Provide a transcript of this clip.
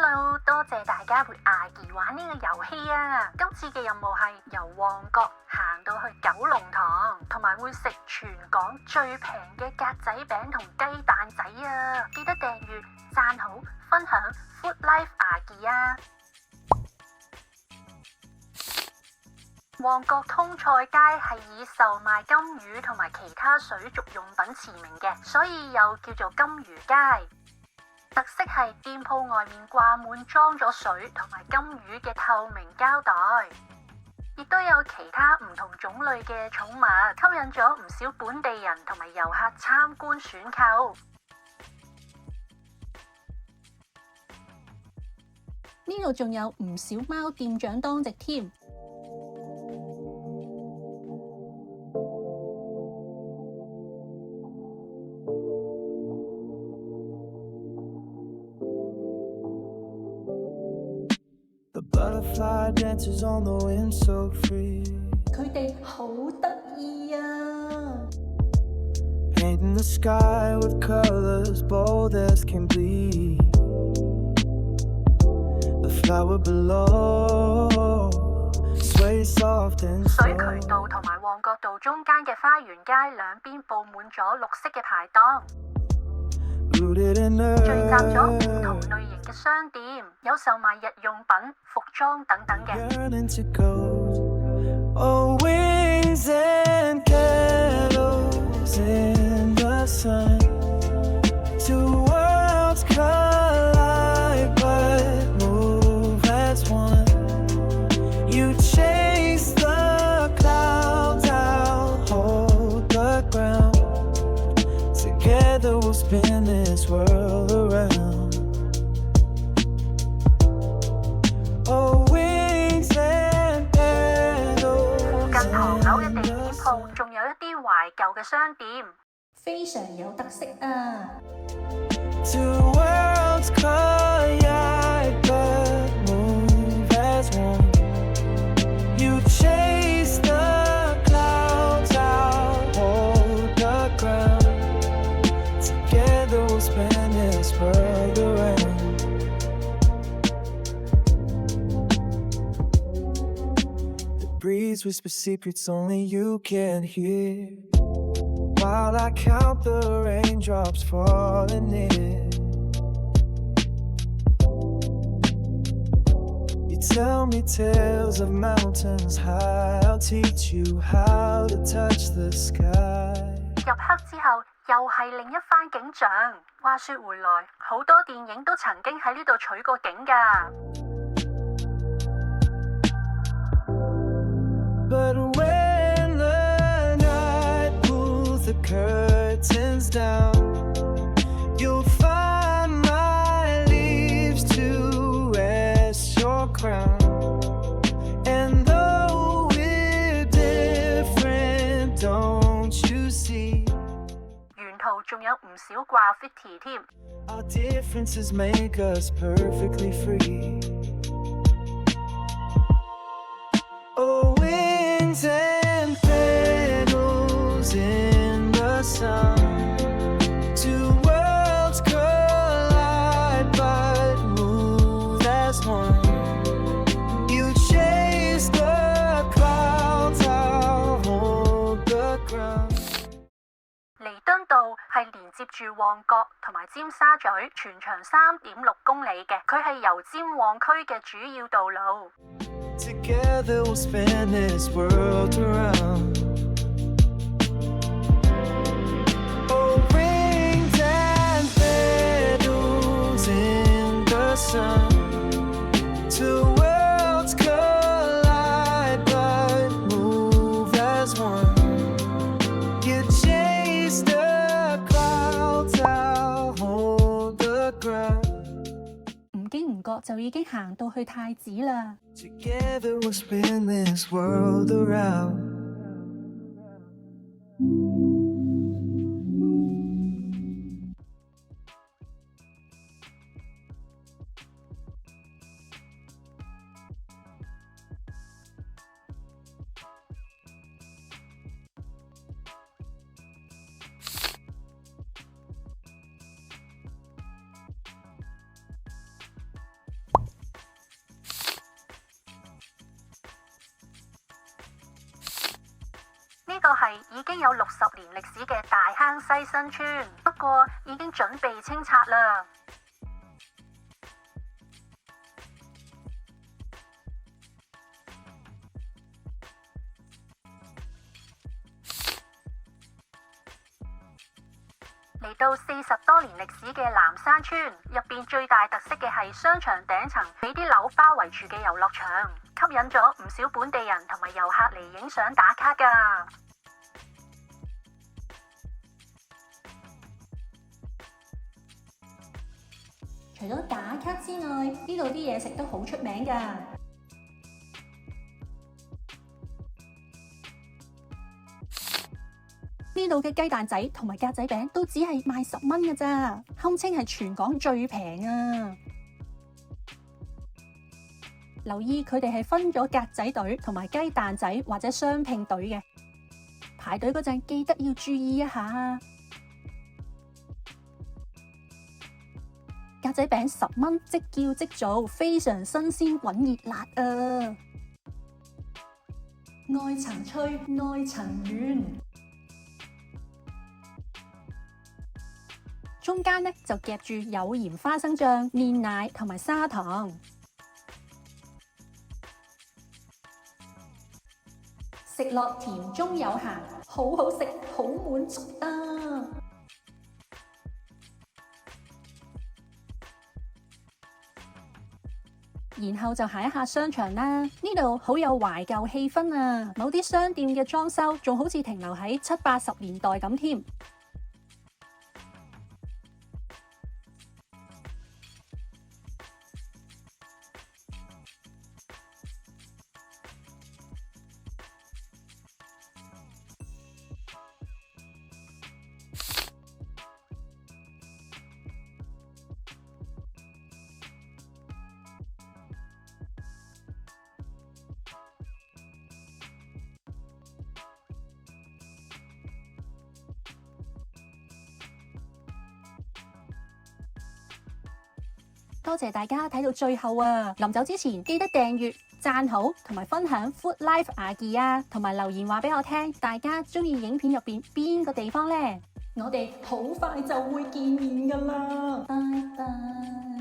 Hello， 多謝大家陪阿儀玩呢個遊戲啊！今次嘅任務係由旺角行到去九龍塘，同埋會食全港最平嘅格仔餅同雞蛋仔啊！記得訂閱、讚好、分享 Food Life 阿儀啊！旺角通菜街係以售賣金魚同埋其他水族用品馳名嘅，所以又叫做金魚街。特色係店鋪外面掛滿裝咗水同埋金魚嘅透明膠袋，亦都有其他唔同種類嘅寵物，吸引咗唔少本地人同埋遊客參觀選購。呢度仲有唔少貓店長當值添。佢哋好得意啊！Painting the sky with colors bold as can be. The flower below sways soft and slow. 水渠道同埋旺角道中間嘅花園街兩邊佈滿咗綠色嘅排檔，聚集咗唔同類型嘅商店，有售賣日用品、服裝等等嘅。Oh, wings and kettles in the sun. Two worlds collide but move as one. You chase the clouds, I'll hold the ground. Together we'll spin this world around. Oh, wings and petals. 附近唐樓嘅地點鋪仲有一啲懷舊嘅商店，非常有特色啊！ Two worlds collide but move as one. You chase the clouds, I'll hold the ground. Together we'll spin this world around. The breeze whisper secrets only you can hear, while I count the raindrops falling near. You tell me tales of mountains high, I'll teach you how to touch the sky. 入黑之後又係另一番景象。話說回來，好多電影都曾經喺呢度取過景㗎。But when the night pulls the curtains down, you'll find my leaves to rest your crown. And though we're different, don't you see? 沿途仲有唔少 graffiti 添。 Our differences make us perfectly free. Oh, wings and petals in the sun. Two worlds collide but move as one. You chase the clouds, I'll hold the ground. 彌敦道係連接住旺角同埋尖沙咀，全長3.6公里嘅，佢係油尖旺區嘅主要道路。 Together we'll spin this world around. Oh, rings and petals in the sun. Two worlds collide but move as one. You chase the clouds, I'll hold the ground. 唔經唔覺就已經行到去太子啦。 Together we'll spin this world around. 個係已經有60年歷史嘅大坑西新村，不過已經準備清拆啦。嚟到40多年歷史嘅南山村入邊，最大特色嘅係商場頂層俾啲樓包圍住嘅遊樂場，吸引咗唔少本地人同埋遊客嚟影相打卡㗎。除咗打卡之外，呢度啲嘢食都好出名㗎。呢度嘅雞蛋仔同埋格仔餅都只係賣10蚊㗎咋，堪稱係全港最平啊！留意佢哋係分咗格仔隊同埋雞蛋仔或者雙拼隊嘅，排隊嗰陣記得要注意一下。格仔餅10蚊，即叫即做，非常新鮮滾熱辣啊！外層脆，內層軟。中間呢就夾住有鹽花生醬、煉奶同埋砂糖，食落甜中有鹹，好好食，好滿足啊！然後就行一下商場啦，呢度好有懷舊氣氛啊！某啲商店嘅裝修仲好似停留喺70、80年代咁添。多謝大家睇到最後啊！臨走之前記得訂閱、讚好同埋分享 Food Life 阿記啊，同埋留言話俾我聽，大家中意影片入邊邊個地方呢？我哋好快就會見面㗎喇，拜拜。